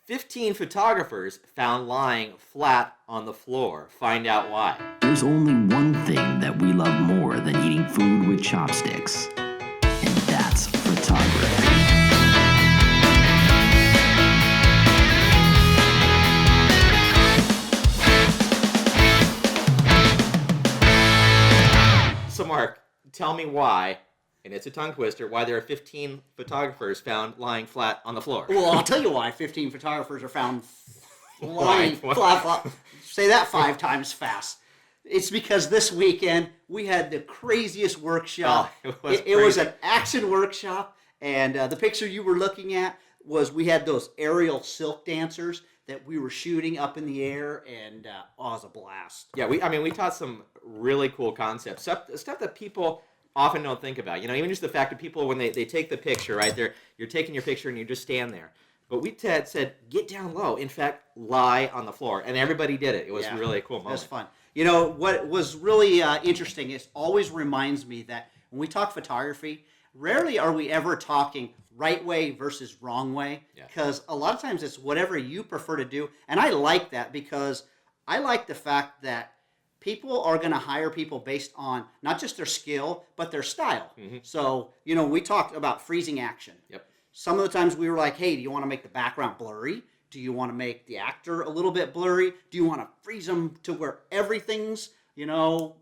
15 photographers found lying flat on the floor. Find out why. There's only one thing that we love more than eating food with chopsticks, and that's photography. So Mark, tell me why, and it's a tongue twister, why there are 15 photographers found lying flat on the floor. Well, I'll tell you why 15 photographers are found lying flat. Say that 5 times fast. It's because this weekend we had the craziest workshop. It was an action workshop, and the picture you were looking at was we had those aerial silk dancers that we were shooting up in the air, and it was a blast. Yeah, we taught some really cool concepts, stuff that people often don't think about. You know, even just the fact that people, when they take the picture, right, you're taking your picture and you just stand there. But we said, get down low. In fact, lie on the floor. And everybody did it. It was really a cool moment. It was fun. You know, what was really interesting, it always reminds me that when we talk photography, rarely are we ever talking right way versus wrong way. Because a lot of times it's whatever you prefer to do. And I like that because I like the fact that people are going to hire people based on not just their skill, but their style. Mm-hmm. So, you know, we talked about freezing action. Yep. Some of the times we were like, hey, do you want to make the background blurry? Do you want to make the actor a little bit blurry? Do you want to freeze them to where everything's, you know,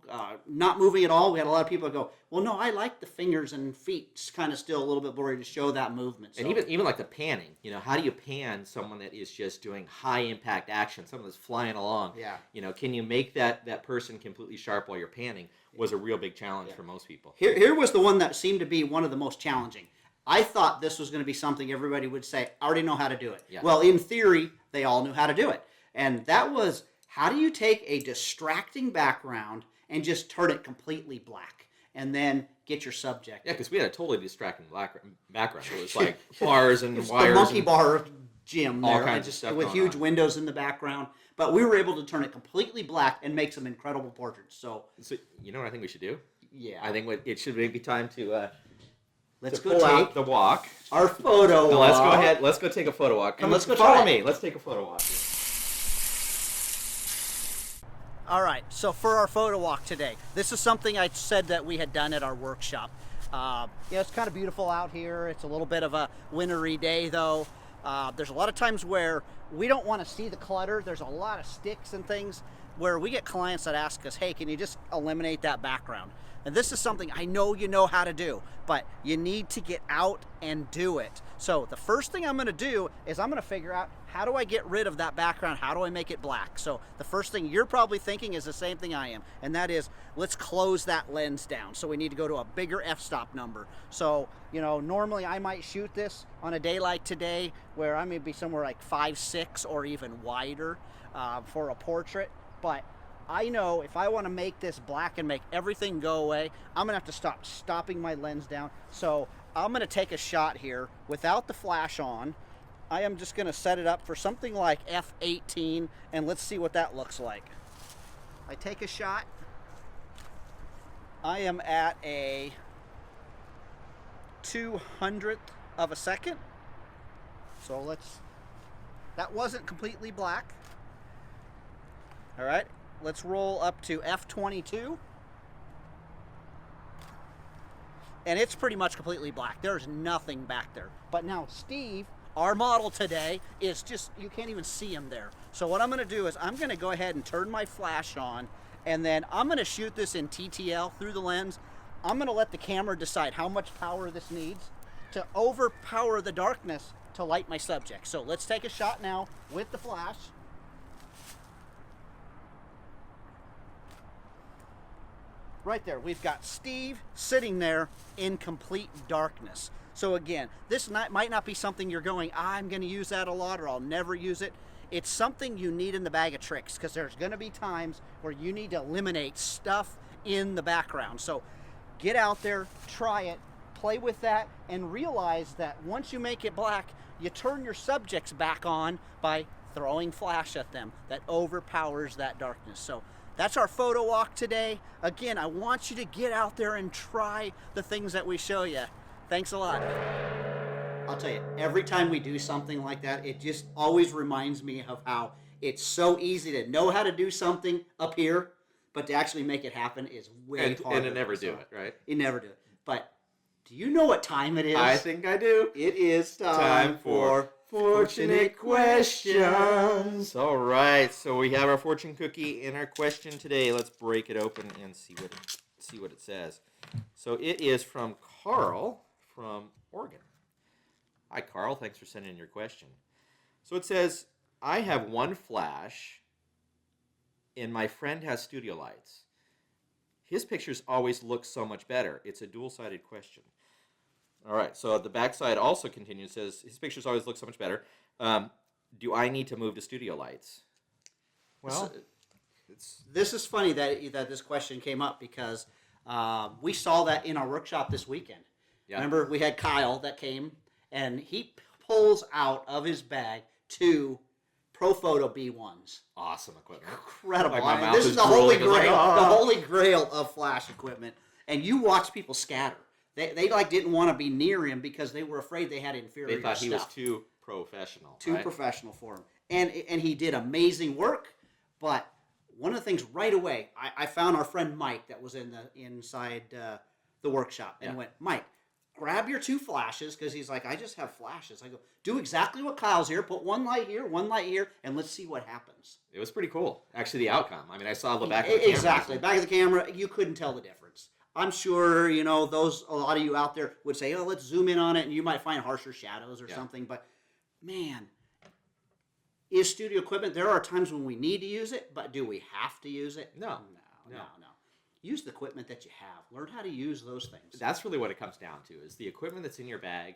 not moving at all? We had a lot of people that go, well, no, I like the fingers and feet kind of still a little bit blurry to show that movement. So, and even like the panning, you know, how do you pan someone that is just doing high impact action, someone that's flying along? Yeah. You know, can you make that person completely sharp while you're panning? Was a real big challenge for most people. Here was the one that seemed to be one of the most challenging. I thought this was going to be something everybody would say, I already know how to do it. Yeah. Well, in theory, they all knew how to do it. And that was, how do you take a distracting background and just turn it completely black and then get your subject? Yeah, because we had a totally distracting background. It was like bars and wires. The monkey bar gym there. All kinds of stuff with huge windows in the background. But we were able to turn it completely black and make some incredible portraits. So you know what I think we should do? Yeah. I think it should be time to... Let's go go pull take out the walk. Our photo walk. Let's go ahead. Let's go take a photo walk. And let's go follow me. Let's take a photo walk. All right. So for our photo walk today, this is something I said that we had done at our workshop. It's kind of beautiful out here. It's a little bit of a wintry day, though. There's a lot of times where we don't want to see the clutter. There's a lot of sticks and things where we get clients that ask us, hey, can you just eliminate that background? And this is something I know you know how to do, but you need to get out and do it. So the first thing I'm going to do is I'm going to figure out, how do I get rid of that background? How do I make it black? So the first thing you're probably thinking is the same thing I am, and that is, let's close that lens down. So we need to go to a bigger f-stop number. So, you know, normally I might shoot this on a day like today where I may be somewhere like 5.6 or even wider for a portrait, but I know if I want to make this black and make everything go away, I'm going to have to stopping my lens down. So I'm going to take a shot here without the flash on. I am just going to set it up for something like f/18, and let's see what that looks like. I take a shot. I am at a 200th of a second. So that wasn't completely black. All right. Let's roll up to f/22. And it's pretty much completely black. There's nothing back there. But now Steve, our model today, is just, you can't even see him there. So what I'm going to do is I'm going to go ahead and turn my flash on, and then I'm going to shoot this in TTL through the lens. I'm going to let the camera decide how much power this needs to overpower the darkness to light my subject. So let's take a shot now with the flash. Right there, we've got Steve sitting there in complete darkness. So again, this might not be something you're going, I'm going to use that a lot or I'll never use it. It's something you need in the bag of tricks because there's going to be times where you need to eliminate stuff in the background. So get out there, try it, play with that, and realize that once you make it black, you turn your subjects back on by throwing flash at them. That overpowers that darkness. So that's our photo walk today. Again, I want you to get out there and try the things that we show you. Thanks a lot. I'll tell you, every time we do something like that, it just always reminds me of how it's so easy to know how to do something up here, but to actually make it happen is way harder. And to never do it, right? You never do it. But do you know what time it is? I think I do. It is time for Fortunate Questions. All right, so we have our fortune cookie and our question today. Let's break it open and see what it says. So it is from Carl from Oregon. Hi, Carl. Thanks for sending in your question. So it says, I have one flash, and my friend has studio lights. His pictures always look so much better. It's a dual-sided question. All right, so the backside also continues, says, his pictures always look so much better. Do I need to move to studio lights? Well, this is funny that this question came up because we saw that in our workshop this weekend. Yeah. Remember, we had Kyle that came, and he pulls out of his bag 2 Profoto B1s. awesome equipment. Incredible. Like my I mean, mouth this is is the holy drooling. grail, It's like, the "Ah." holy grail of flash equipment. And you watch people scatter. They like didn't want to be near him because they were afraid they had inferior They thought he was stuff. too professional. Too right? professional for him. And he did amazing work, but one of the things right away, I found our friend Mike that was inside the workshop and went, Mike, grab your 2 flashes, because he's like, I just have flashes. I go, do exactly what Kyle's here, put one light here, and let's see what happens. It was pretty cool, actually, the outcome. I mean, I saw the back of the camera. Exactly. Back of the camera, you couldn't tell the difference. I'm sure, a lot of you out there would say, oh, let's zoom in on it, and you might find harsher shadows or something, but man, is studio equipment, there are times when we need to use it, but do we have to use it? No. Use the equipment that you have. Learn how to use those things. That's really what it comes down to, is the equipment that's in your bag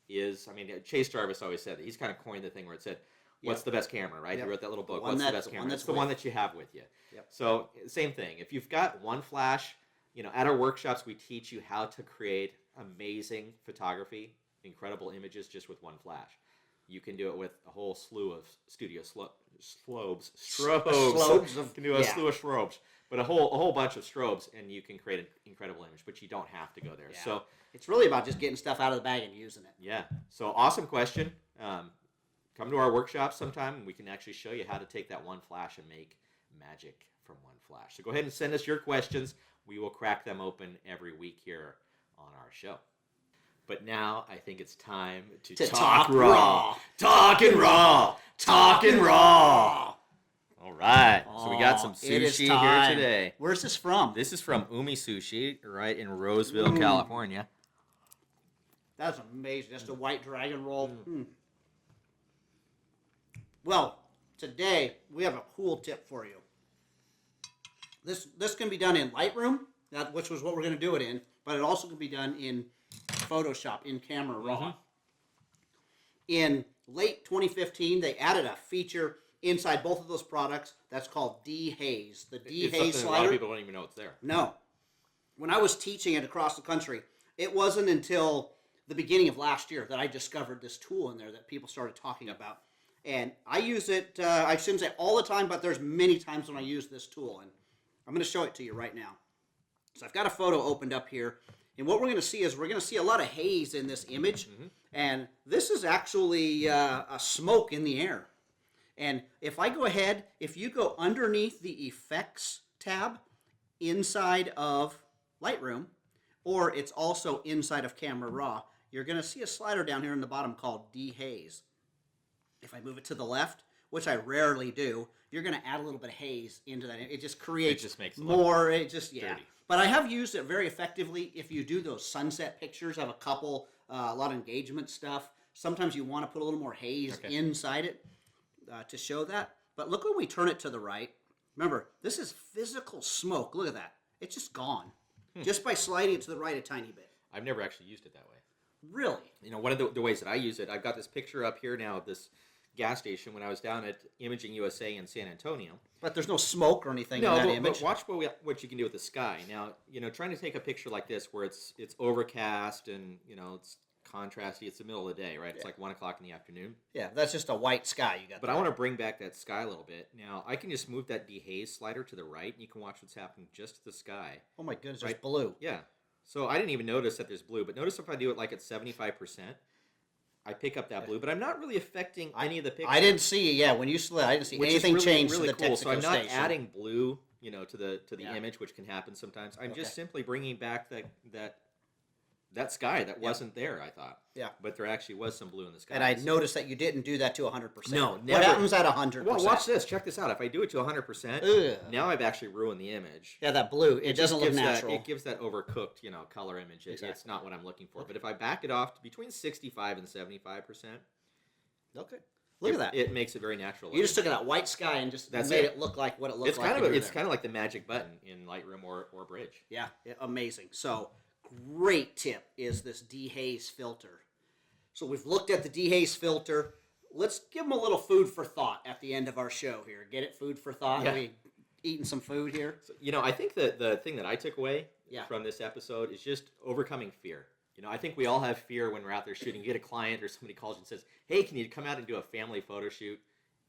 is, I mean, Chase Jarvis always said that. He's kind of coined the thing where it said, what's the best camera, right? Yep. He wrote that little book, one what's that- the best the camera? one It's that's the with one you. that you have with you. Yep. So, same thing. If you've got one flash, at our workshops, we teach you how to create amazing photography, incredible images just with one flash. You can do it with a whole slew of studio strobes. You can do a slew of strobes, but a whole bunch of strobes, and you can create an incredible image. But you don't have to go there. Yeah. So it's really about just getting stuff out of the bag and using it. yeah. So awesome question. Come to our workshop sometime, and we can actually show you how to take that one flash and make magic from one flash. So go ahead and send us your questions. We will crack them open every week here on our show. But now I think it's time to talk raw. Talking raw. Talking raw. All right. So we got some It is sushi time. here today. Where's this from? This is from Umi Sushi, right in Roseville, California. That's amazing. Just a white dragon roll. Well, today we have a cool tip for you. This can be done in Lightroom, which was what we're going to do it in, but it also can be done in Photoshop, in Camera Raw. In late 2015, they added a feature inside both of those products that's called dehaze. The It's dehaze something slider. a lot of people don't even know it's there. No. When I was teaching it across the country, it wasn't until the beginning of last year that I discovered this tool in there that people started talking about. And I use it, I shouldn't say all the time, but there's many times when I use this tool. And I'm going to show it to you right now. So I've got a photo opened up here. And what we're going to see is we're going to see a lot of haze in this image. And this is actually a smoke in the air. And if I go ahead, if you go underneath the Effects tab inside of Lightroom, or it's also inside of Camera Raw, you're going to see a slider down here in the bottom called dehaze. If I move it to the left, which I rarely do, you're going to add a little bit of haze into that. It just creates makes it more. look It just dirty. But I have used it very effectively if you do those sunset pictures of a lot of engagement stuff. Sometimes you want to put a little more haze inside it to show that. But look when we turn it to the right. Remember, this is physical smoke. Look at that. It's just gone. Just by sliding it to the right a tiny bit. I've never actually used it that way. Really? One of the ways that I use it, I've got this picture up here now of this gas station when I was down at Imaging USA in San Antonio. But there's no smoke or anything in that image. But watch what you can do with the sky. Now, trying to take a picture like this where it's overcast and, it's contrasty. It's the middle of the day, right? It's like 1 o'clock in the afternoon. Yeah, that's just a white sky you got But there. I want to bring back that sky a little bit. Now, I can just move that dehaze slider to the right, and you can watch what's happening just to the sky. Oh my goodness, there's Right. blue. Yeah. So I didn't even notice that there's blue, but notice if I do it like at 75%, I pick up that blue, but I'm not really affecting any of the picture. I didn't see, yeah, when you slid, I didn't see which anything is really, change really to the cool. Texaco So I'm not station. adding blue, to the Yeah. image, which can happen sometimes. I'm Okay. just simply bringing back that sky that wasn't there, I thought. Yeah. But there actually was some blue in the sky. And I noticed that you didn't do that to 100%. No, What never. happens at 100%? Well, watch this. Check this out. If I do it to 100%, Ugh. now I've actually ruined the image. Yeah, that blue, it doesn't look gives natural. It gives that overcooked, color image. It's Exactly. not what I'm looking for. But if I back it off to between 65 and 75%, Okay. Look at that. It makes it very natural. You just took that white sky and just That's made it. it look like what it looked It's like. kind of when you were it's there. kind of like the magic button in Lightroom or Bridge. Yeah, amazing. So, great tip is this dehaze filter. So we've looked at the dehaze filter. Let's give them a little food for thought at the end of our show here. Get it? Food for thought? Yeah. We eating some food here? So, I think that the thing that I took away Yeah. from this episode is just overcoming fear. I think we all have fear when we're out there shooting. You get a client or somebody calls you and says, "Hey, can you come out and do a family photo shoot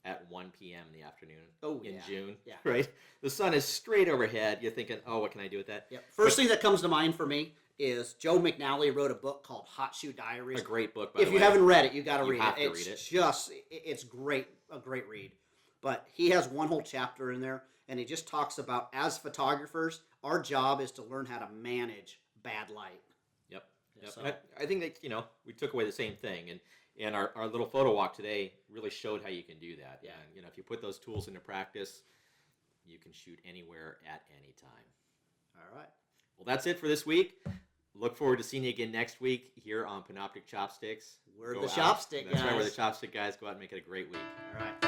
at 1 p.m. in the afternoon in June?" Yeah. Right? The sun is straight overhead. You're thinking, "Oh, what can I do with that?" Yep. First thing that comes to mind for me is Joe McNally wrote a book called Hot Shoe Diaries. A great book, by If the you way. haven't read it, you got to You read have it. to read it. It's just, it's great, a great read. But he has one whole chapter in there, and he just talks about, as photographers, our job is to learn how to manage bad light. Yep. So- And I think that we took away the same thing, and our little photo walk today really showed how you can do that. Yeah. And if you put those tools into practice, you can shoot anywhere at any time. All right. Well, that's it for this week. Look forward to seeing you again next week here on Panoptic Chopsticks. We're Go the out. chopstick That's right, we're the guys. chopstick guys. Go out and make it a great week. All right.